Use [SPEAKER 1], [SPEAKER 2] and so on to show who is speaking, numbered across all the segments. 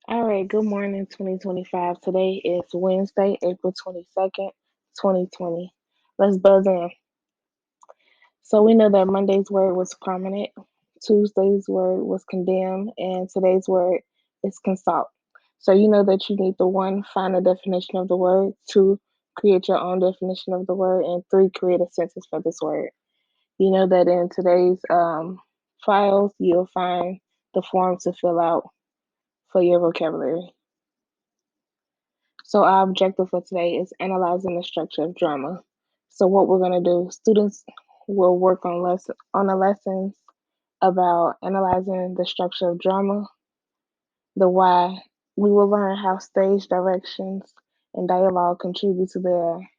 [SPEAKER 1] All right, good morning, 2025. Today is Wednesday, April 22nd, 2020. Let's buzz in. So we know that Monday's word was prominent, Tuesday's word was condemn, and today's word is consult. So you know that you need the one, find a definition of the word, two, create your own definition of the word, and three, create a sentence for this word. You know that in today's files, you'll find the form to fill out for your vocabulary. So our objective for today is analyzing the structure of drama. So what we're going to do, students will work on the lessons about analyzing the structure of drama, the why. We will learn how stage directions and dialogue contribute to their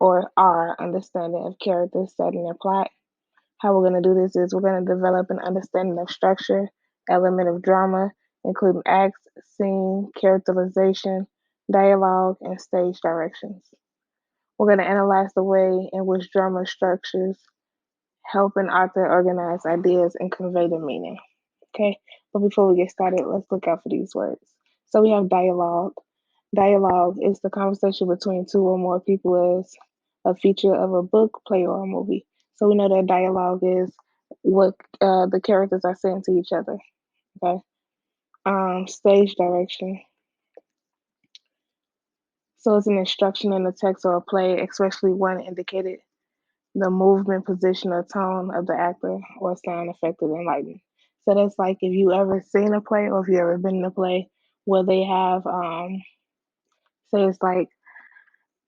[SPEAKER 1] or our understanding of characters, setting, and plot. How we're going to do this is we're going to develop an understanding of structure, element of drama, including acts, scene, characterization, dialogue, and stage directions. We're going to analyze the way in which drama structures help an author organize ideas and convey the meaning. Okay, but before we get started, let's look out for these words. So we have dialogue. Dialogue is the conversation between two or more people as a feature of a book, play, or a movie. So we know that dialogue is what the characters are saying to each other. Okay. Stage direction. So it's an instruction in a text or a play, especially one indicated the movement, position, or tone of the actor or sound affected in lighting. So that's like if you ever seen a play or if you ever been in a play where they have, say it's like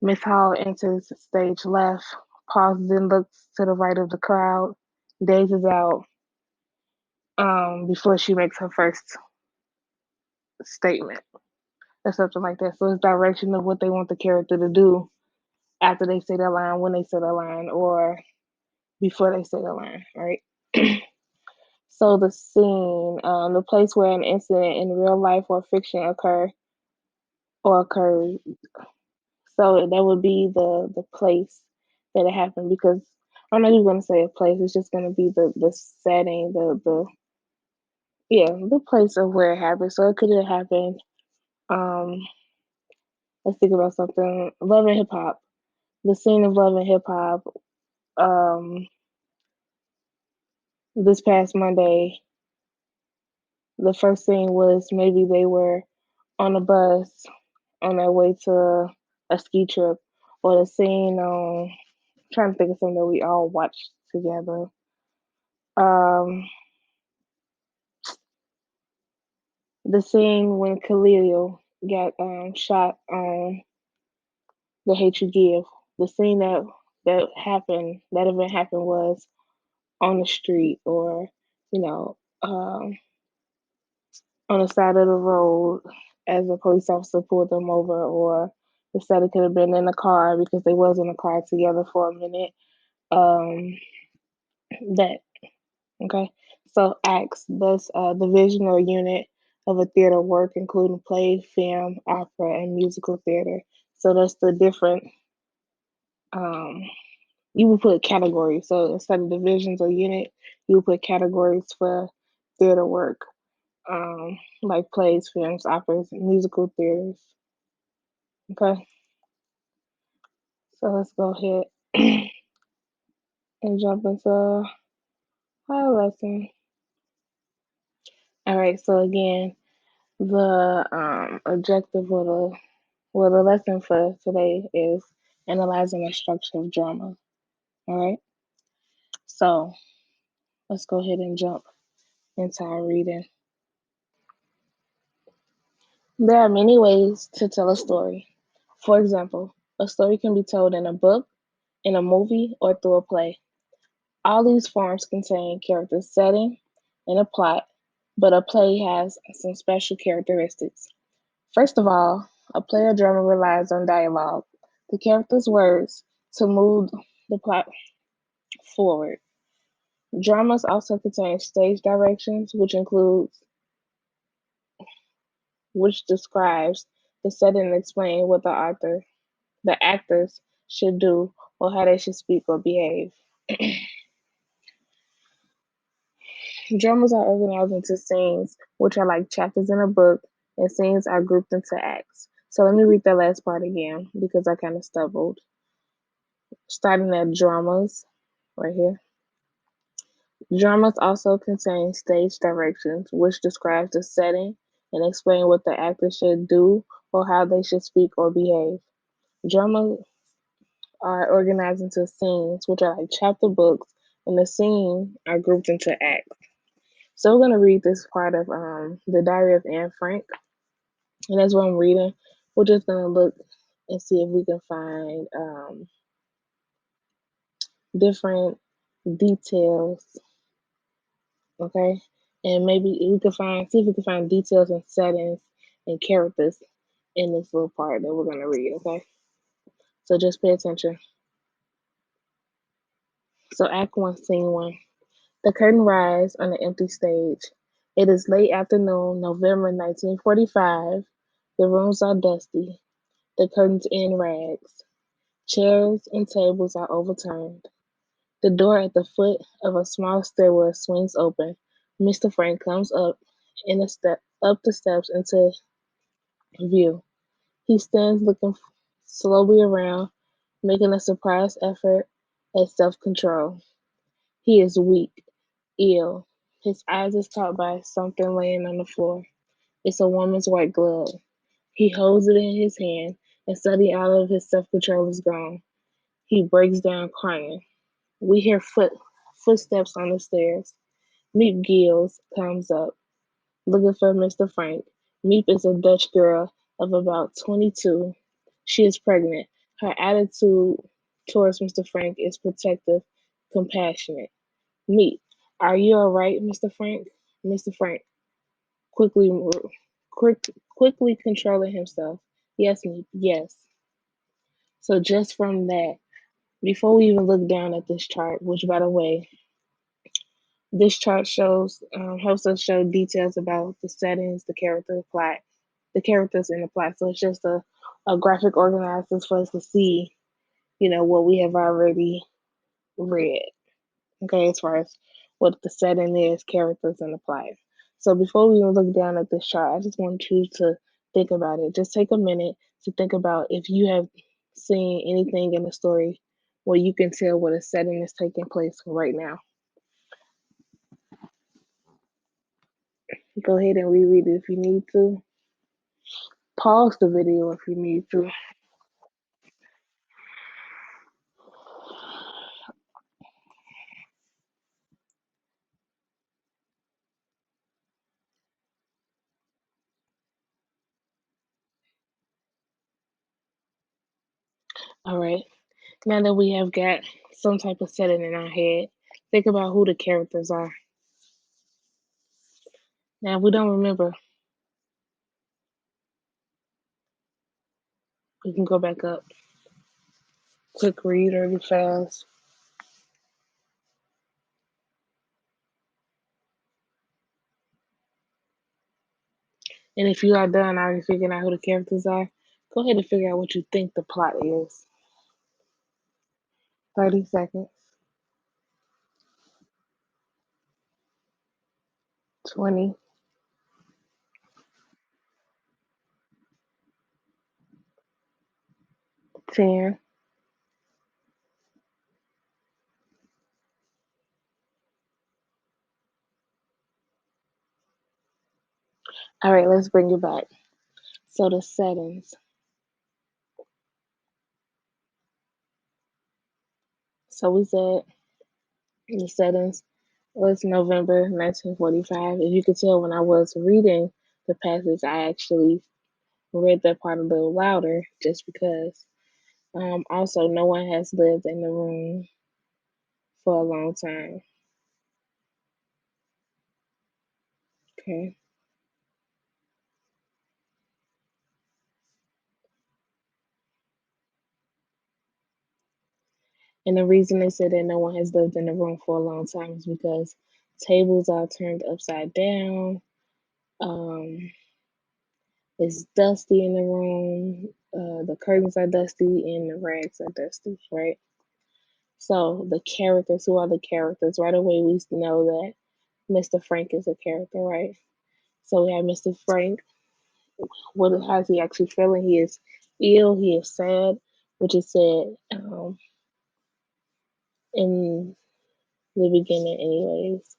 [SPEAKER 1] Miss Hall enters stage left, pauses and looks to the right of the crowd, gazes out before she makes her first statement or something like that. So it's direction of what they want the character to do after they say their line, when they say their line, or before they say their line, right? So the scene, the place where an incident in real life or fiction occurred. So that would be the place that it happened because I'm not even gonna say a place. It's just gonna be the setting, the yeah, the place of where it happened. So it could have happened. Um, let's think about something. Love and Hip Hop. The scene of Love and Hip Hop. Um, this past Monday, the first scene was maybe they were on a bus on their way to a ski trip, or the scene on trying to think of something that we all watched together. Um, the scene when Khalil got shot on The Hate You Give. The scene that event happened was on the street or you know on the side of the road as a police officer pulled them over, or instead it could have been in a car because they was in a car together for a minute. Um, that okay. So acts, thus division or unit of a theater work, including play, film, opera, and musical theater. So that's the different. Um, you would put categories. So instead of divisions or unit, you would put categories for theater work, like plays, films, operas, musical theaters. Okay, so let's go ahead and jump into our lesson. All right. So again, the objective of the lesson for today is analyzing the structure of drama. All right. So let's go ahead and jump into our reading. There are many ways to tell a story. For example, a story can be told in a book, in a movie, or through a play. All these forms contain character setting and a plot, but a play has some special characteristics. First of all, a play or drama relies on dialogue, the character's words, to move the plot forward. Dramas also contain stage directions, which describes the setting and explain what the actors should do or how they should speak or behave. Dramas are organized into scenes, which are like chapters in a book and scenes are grouped into acts. So let me read that last part again because I kind of stumbled. Starting at dramas, right here. Dramas also contain stage directions, which describes the setting and explain what the actor should do or how they should speak or behave. Dramas are organized into scenes, which are like chapter books, and the scene are grouped into acts. So we're gonna read this part of the Diary of Anne Frank, and as what I'm reading, we're just gonna look and see if we can find different details, okay? And maybe we could find see if we can find details and settings and characters in this little part that we're gonna read, okay? So just pay attention. So Act One, Scene One. The curtain rises on the empty stage. It is late afternoon, November 1945. The rooms are dusty, the curtains in rags. Chairs and tables are overturned. The door at the foot of a small stairwell swings open. Mr. Frank comes up the steps into view. He stands looking slowly around, making a surprised effort at self-control. He is weak, ill. His eyes is caught by something laying on the floor. It's a woman's white glove. He holds it in his hand, and suddenly all of his self-control is gone. He breaks down crying. We hear footsteps on the stairs. Meep Gills comes up, looking for Mr. Frank. Meep is a Dutch girl of about 22. She is pregnant. Her attitude towards Mr. Frank is protective, compassionate. Meep, are you all right, Mr. Frank? Mr. Frank, quickly, quick, quickly controlling himself. Yes, Meep, yes. So just from that, before we even look down at this chart, which by the way, this chart shows helps us show details about the settings, the character plot, the characters in the plot. So it's just a graphic organizer for us to see, what we have already read. Okay, as far as what the setting is, characters, and the plot. So before we even look down at this chart, I just want you to think about it. Just take a minute to think about if you have seen anything in the story where you can tell what a setting is taking place right now. Go ahead and reread it if you need to. Pause the video if you need to. All right. Now that we have got some type of setting in our head, think about who the characters are. Now, if we don't remember, we can go back up. Quick read really fast. And if you are done already figuring out who the characters are, go ahead and figure out what you think the plot is. 30 seconds. 20. 10. All right, let's bring it back. So the settings. So we said the settings was November 1945. If you could tell when I was reading the passage, I actually read that part a little louder just because. Also, no one has lived in the room for a long time. Okay. And the reason they said that no one has lived in the room for a long time is because tables are turned upside down. Um, it's dusty in the room. The curtains are dusty and the rags are dusty, right? So the characters, who are the characters? Right away, we know that Mr. Frank is a character, right? So we have Mr. Frank how's he actually feeling. He is ill, he is sad, which is said in the beginning anyways.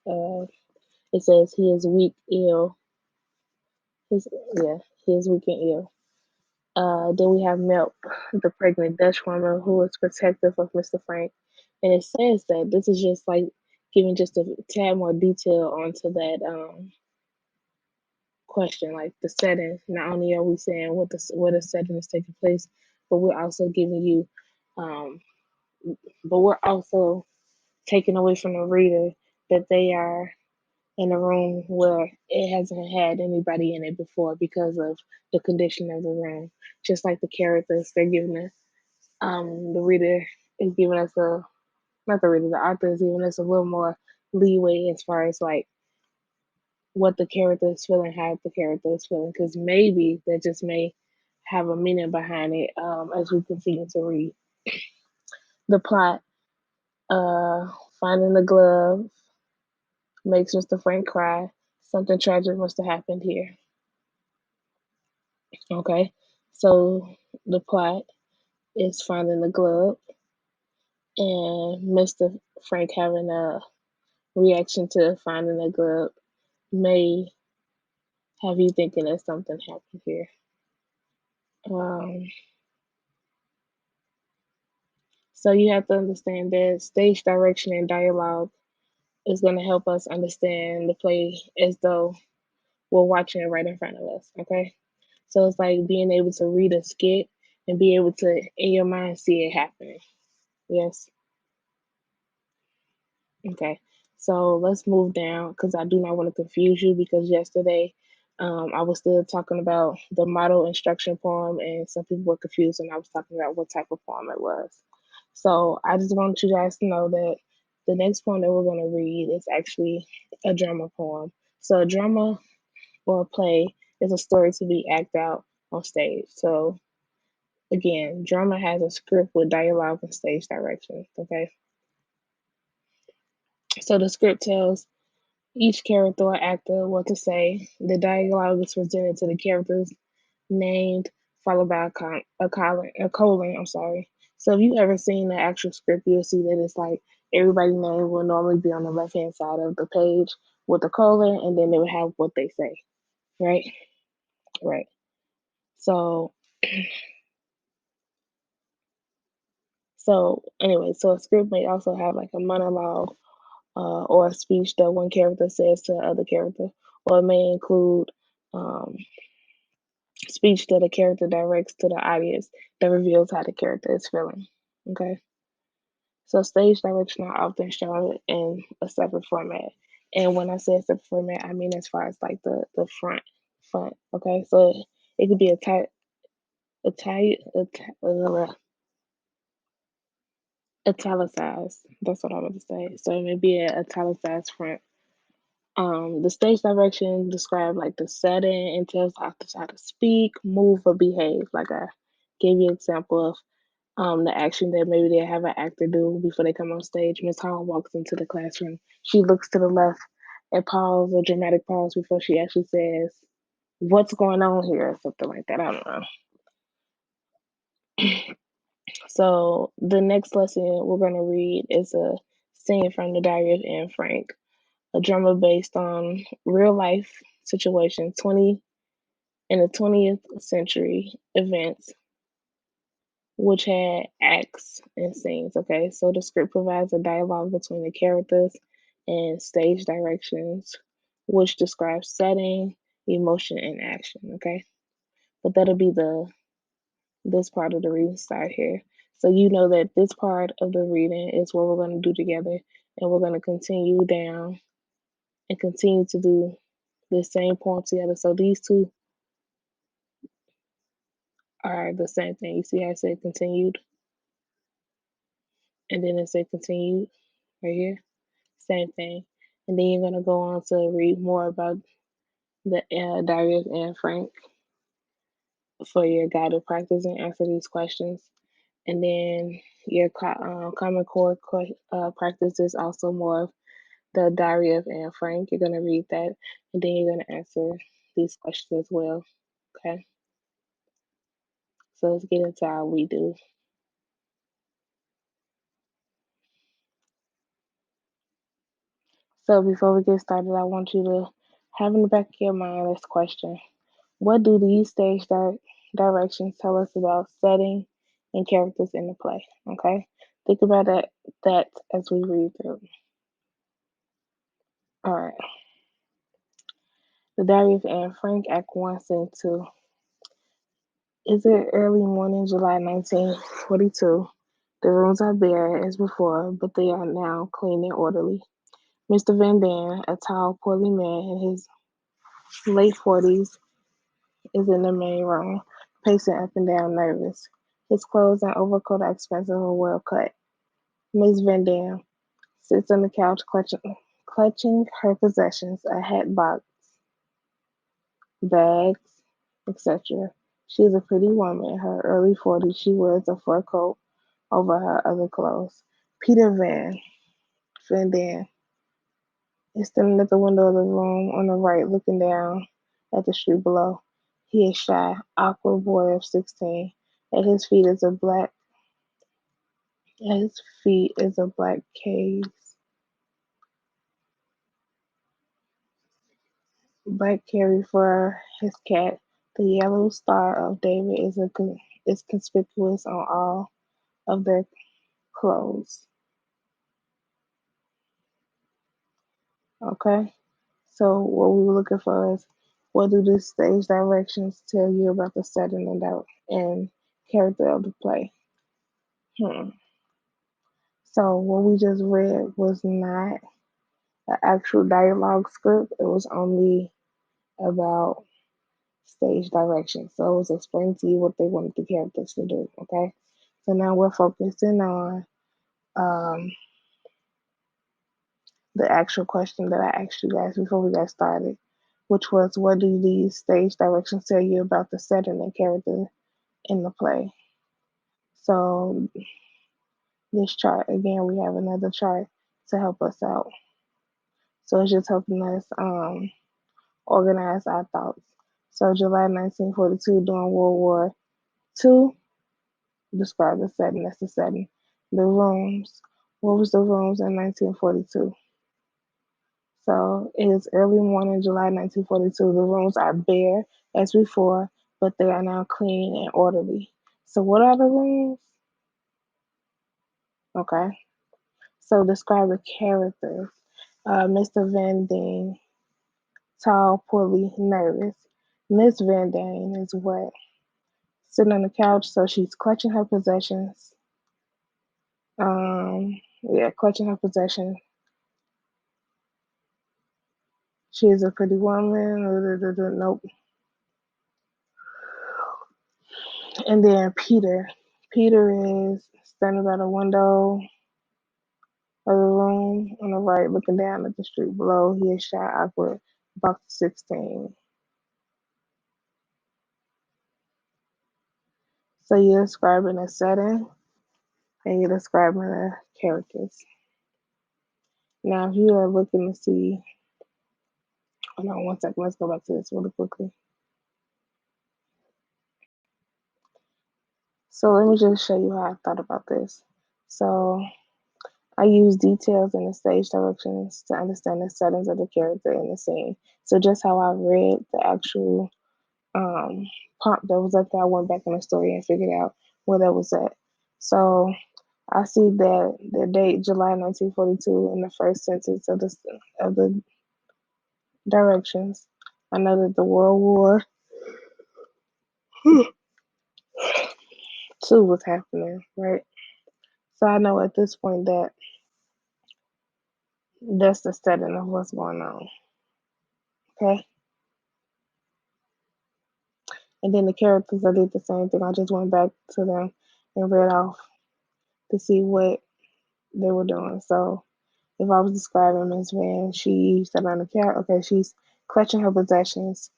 [SPEAKER 1] It says he is weak, ill. His Yeah, he is weak and ill. Then we have Milk, the pregnant Dutch woman who is protective of Mr. Frank. And it says that this is just like giving just a tad more detail onto that question, like the setting. Not only are we saying what the setting is taking place, but we're also giving you, um, but we're also taking away from the reader that they are in a room where it hasn't had anybody in it before because of the condition of the room. Just like the characters, they're giving us, the reader is giving us a, not the reader, the author is giving us a little more leeway as far as like what the character is feeling, how the character is feeling, because maybe that just may have a meaning behind it as we continue to read. The plot, uh, finding the glove makes Mr. Frank cry. Something tragic must have happened here. Okay, so the plot is finding the glove and Mr. Frank having a reaction to finding the glove may have you thinking that something happened here. Um, so you have to understand that stage direction and dialogue is going to help us understand the play as though we're watching it right in front of us. Okay, so it's like being able to read a skit and be able to in your mind see it happening. Yes. Okay, so let's move down because I do not want to confuse you because yesterday I was still talking about the model instruction poem and some people were confused and I was talking about what type of poem it was. So I just want you guys to know that the next poem that we're going to read is actually a drama poem. So a drama or a play is a story to be acted out on stage. So again, drama has a script with dialogue and stage directions. Okay, so the script tells each character or actor what to say. The dialogue is presented to the characters named, followed by a colon. I'm sorry. So if you ever seen the actual script, you'll see that it's like everybody's name will normally be on the left hand side of the page with a colon, and then they would have what they say. Right. Right. So anyway, so a script may also have like a monologue or a speech that one character says to the other character, or it may include um, speech that a character directs to the audience that reveals how the character is feeling. Okay. So stage direction are often shown in a separate format. And when I say a separate format, I mean as far as like the front. Okay. So it could be italicized. That's what I want to say. So it may be an italicized front. The stage direction describes like the setting and tells actors how to speak, move, or behave. Like I gave you an example of the action that maybe they have an actor do before they come on stage. Miss Hall walks into the classroom. She looks to the left and pause, a dramatic pause before she actually says, "What's going on here?" or something like that. I don't know. So the next lesson we're going to read is a scene from the Diary of Anne Frank, a drama based on real life situation, 20 in the 20th century events which had acts and scenes. Okay, so the script provides a dialogue between the characters and stage directions, which describes setting, emotion, and action. Okay, but that'll be the this part of the reading start here. So you know that this part of the reading is what we're going to do together, and we're going to continue down and continue to do the same poem together. So these two are the same thing. You see how I said continued, and then it said continued right here. Same thing. And then you're gonna go on to read more about the Diary of Anne Frank for your guided practice and answer these questions. And then your Common Core practice is also more of the Diary of Anne Frank. You're gonna read that, and then you're gonna answer these questions as well. Okay, so let's get into how we do. So before we get started, I want you to have in the back of your mind this question: what do these directions tell us about setting and characters in the play? Okay, think about that as we read through. All right. The Diary of Anne Frank, Act 1, Scene 2. Is it early morning, July 1942? The rooms are bare as before, but they are now clean and orderly. Mr. Van Dam, a tall, portly man in his late 40s, is in the main room, pacing up and down, nervous. His clothes and overcoat are expensive and well cut. Miss Van Dam sits on the couch, clutching her possessions, a hat box, bags, etc. She is a pretty woman in her early 40s. She wears a fur coat over her other clothes. Peter Van Dam is standing at the window of the room on the right, looking down at the street below. He is shy, awkward boy of 16. At his feet is a black at his feet is a black case, black carry for his cat. The yellow star of David is conspicuous on all of their clothes. Okay, so what we were looking for is what do the stage directions tell you about the setting and character of the play? Hmm. So what we just read was not an actual dialogue script. It was only about stage direction. So it was explaining to you what they wanted the characters to do. Okay. So now we're focusing on um, the actual question that I asked you guys before we got started, which was what do these stage directions tell you about the setting and character in the play? So this chart, again, we have another chart to help us out. So it's just helping us organize our thoughts. So July 1942, during World War II, describe the setting. That's the setting. The rooms. What was the rooms in 1942? So it is early morning, July 1942. The rooms are bare as before, but they are now clean and orderly. So what are the rooms? Okay. So describe the characters. Mr. Van Deen, tall, poorly, nervous. Miss Van Deen is what? Sitting on the couch, so she's clutching her possessions. Yeah, clutching her possessions. She is a pretty woman. Nope. And then Peter. Peter is standing by the window of the room on the right, looking down at the street below. He is shy, awkward, about 16. So you're describing a setting and you're describing the characters. Now, if you are looking to see, hold on one second, let's go back to this really quickly. So let me just show you how I thought about this. So I use details in the stage directions to understand the settings of the character in the scene. So just how I read the actual prompt that was up there, I went back in the story and figured out where that was at. So I see that the date July 1942 in the first sentence of the directions. I know that the World War II was happening, right? So I know at this point that that's the setting of what's going on. Okay. And then the characters, I did the same thing. I just went back to them and read off to see what they were doing. So if I was describing Miss Van, she sat on the couch. Okay, she's clutching her possessions,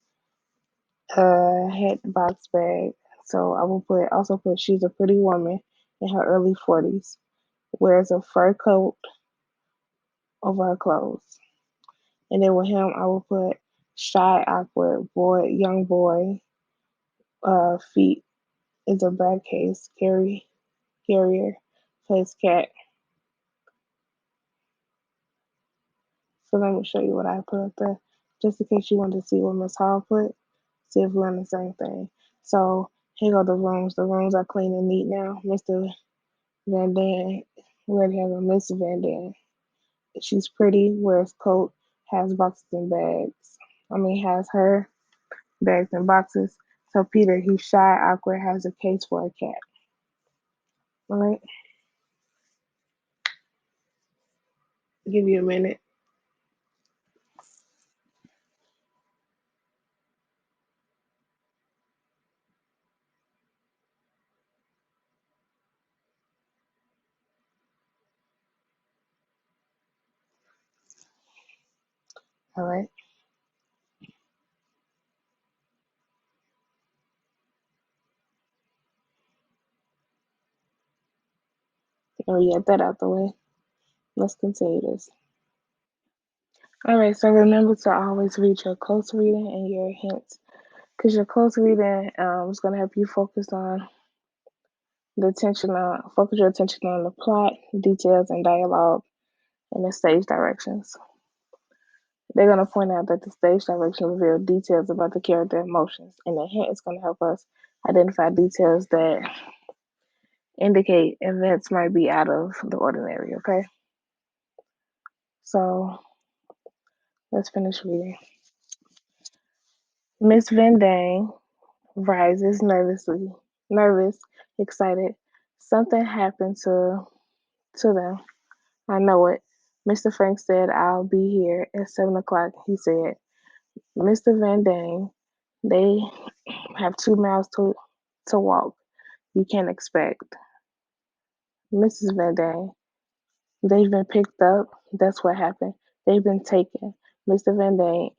[SPEAKER 1] hat box bag. So I will put she's a pretty woman in her early 40s, wears a fur coat over her clothes. And then with him, I will put shy, awkward boy, young boy, feet is a bad case. Carrier, place cat. So let me show you what I put up there, just in case you wanted to see what Miss Hall put. See if we're on the same thing. So here go the rooms. The rooms are clean and neat now. Mr. Van Dam, we already have a Miss Van Dam. She's pretty, wears coat, has boxes and bags. Has her bags and boxes. So Peter, he's shy, awkward, has a case for a cat. All right, give you a minute. All right. Oh, yeah, that out the way. Let's continue this. All right, so remember to always read your close reading and your hints, because your close reading is going to help you focus your attention on the plot, details, and dialogue, and the stage directions. They're going to point out that the stage direction reveal details about the character emotions, and the hint is going to help us identify details that indicate events might be out of the ordinary. Okay, so let's finish reading. Miss Van Dang rises nervous, excited. Something happened to them. I know it. Mr. Frank said I'll be here at 7 o'clock, he said. Mr. Van Dang, they have 2 miles to walk. You can't expect. Mrs. Van Dang, they've been picked up. That's what happened. They've been taken. Mr. Van Dang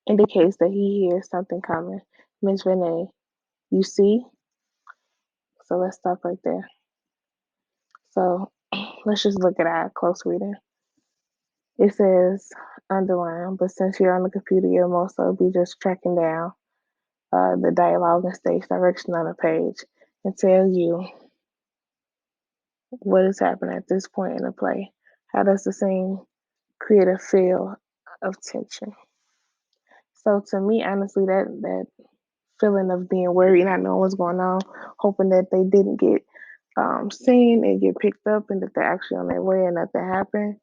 [SPEAKER 1] indicates that he hears something coming. Miss Van Dang, you see? So let's stop right there. So let's just look at our close reading. It says underline, but since you're on the computer, you'll mostly be just tracking down the dialogue and stage direction on the page and tell you what is happening at this point in the play. How does the scene create a feel of tension? So to me, honestly, that feeling of being worried, not knowing what's going on, hoping that they didn't get seen and get picked up and that they're actually on their way and nothing happened.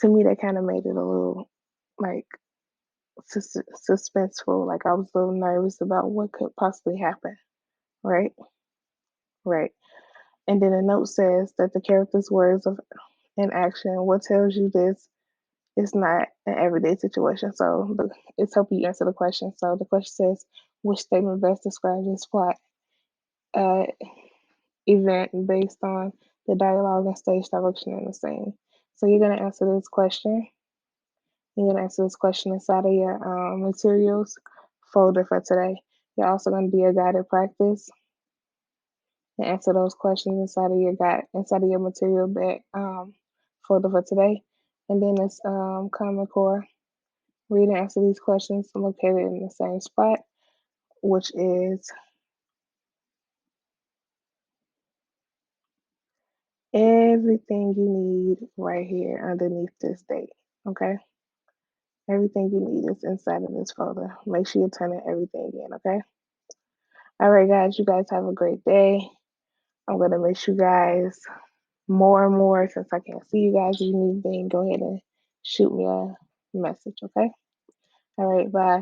[SPEAKER 1] To me, that kind of made it a little like suspenseful. Like I was a little nervous about what could possibly happen. Right, right. And then the note says that the character's words of in action. What tells you this is not an everyday situation. So it's helping you answer the question. So the question says, which statement best describes this plot uh, event based on the dialogue and stage direction in the scene? So you're gonna answer this question. You're gonna answer this question inside of your materials folder for today. You're also gonna do a guided practice and answer those questions inside of your material bag folder for today. And then it's Common Core. Read and answer these questions located in the same spot, which is everything you need right here underneath this date. Okay? Everything you need is inside of this folder. Make sure you turn in everything in, okay? All right, guys, you guys have a great day. I'm going to miss you guys more and more since I can't see you guys. If you need anything, go ahead and shoot me a message, okay? All right, bye.